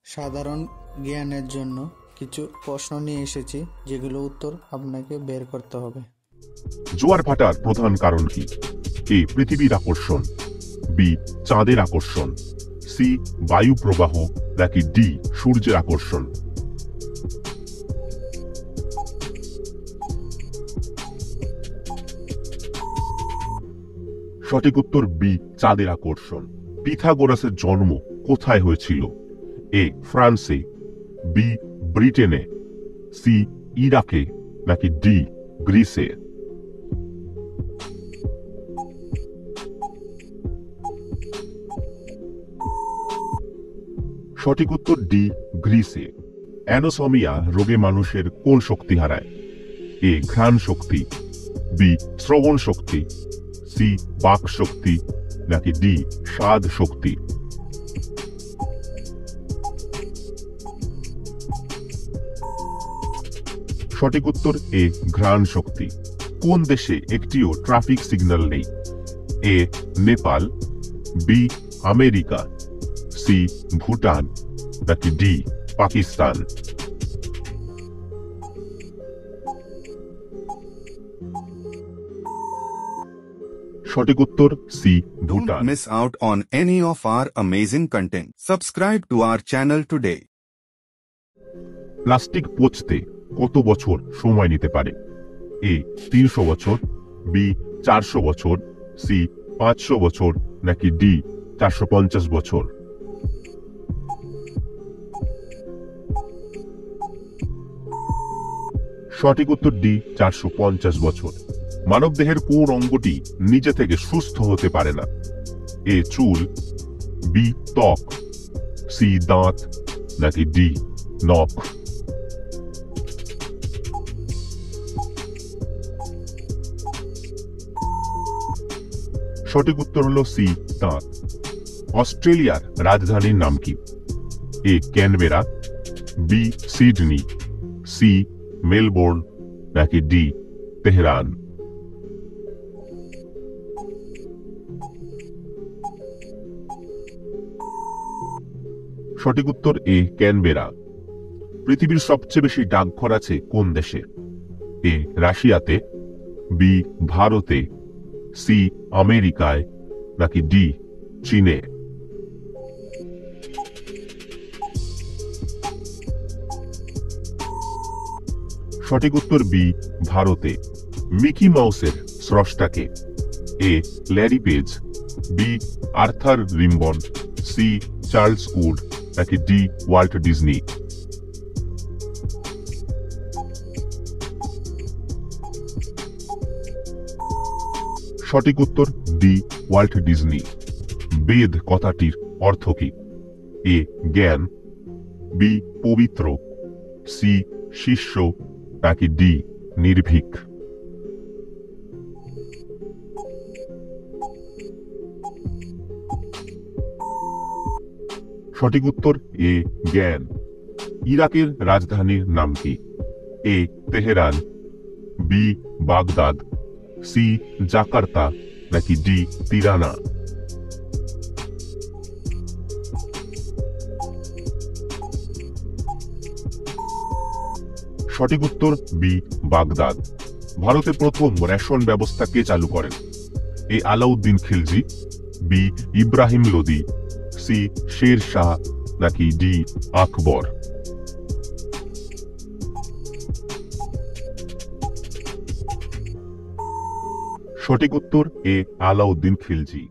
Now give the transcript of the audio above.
সাধারণ জ্ঞানের জন্য কিছু প্রশ্ন নিয়ে এসেছি, যেগুলো উত্তর আপনাকে বের করতে হবে। জোয়ার ভাটার প্রধান কারণ কি? এ পৃথিবীর আকর্ষণ, বি চাঁদের আকর্ষণ, সি বায়ু প্রবাহ, নাকি ডি সূর্যের আকর্ষণ? সঠিক উত্তর বি চাঁদের আকর্ষণ। পিথাগোরাসের জন্ম কোথায় হয়েছিল? এ ফ্রান্সে, বি ব্রিটেনে, সি ইরাকে, নাকি ডি গ্রিসে? সঠিক উত্তর ডি গ্রিসে। অ্যানোসমিয়া রোগে মানুষের কোন শক্তি হারায়? এ ঘ্রাণ শক্তি, বি শ্রবণ শক্তি, সি বাক শক্তি, নাকি ডি স্বাদ শক্তি? সঠিক উত্তর এ ঘ্রাণ শক্তি। কোন দেশে একটিও ট্রাফিক সিগন্যাল নেই? A Nepal, B America, C Bhutan, নাকি ডি পাকিস্তান? সঠিক উত্তর C Bhutan. Don't miss out on any of our amazing content. Subscribe to our channel today. Plastic পচতে কত বছর সময় নিতে পারে? এ 300 বছর, বি 400 বছর, সি 500 বছর, নাকি ডি 450 বছর? সঠিক উত্তর ডি 450 বছর। মানবদেহের কোন অঙ্গটি নিজে থেকে সুস্থ হতে পারে না? এ চুল, বি ত্বক, সি দাঁত, নাকি ডি নখ? সঠিক উত্তর হলো সি দাঁত। অস্ট্রেলিয়ার রাজধানীর নাম কি? A Canberra, B Sydney, C Melbourne, নাকি ডি তেহরান? সঠিক উত্তর এ ক্যানবেরা। পৃথিবীর সবচেয়ে বেশি ডাকঘর আছে কোন দেশে? এ রাশিয়াতে, বি ভারতে, সি আমেরিকায়, নাকি ডি চীনে? সঠিক উত্তর বি ভারতে। মিকি মাউসের স্রষ্টাকে? A Larry Page, B Arthur Rimbon, C Charles Wood, নাকি ডি ওয়াল্ট ডিজনি? সঠিক উত্তর ডি ওয়াল্ট ডিজনি। বেদ কথাটির অর্থ কি? এ জ্ঞান, বি পবিত্র, সি শিষ্য, নাকি ডি নির্ভীক? সঠিক উত্তর এ জ্ঞান। ইরাকের রাজধানীর নাম কি? A Tehran, B Baghdad, C Jakarta, নাকি ডি তিরানা? সঠিক উত্তর বি বাগদাদ। ভারতে প্রথম রেশন ব্যবস্থা কে চালু করেন? এ আলাউদ্দিন খিলজি, বি ইব্রাহিম লোদি, সি শের শাহ, নাকি ডি আকবর? সঠিক উত্তর এ আলাউদ্দিন খিলজি।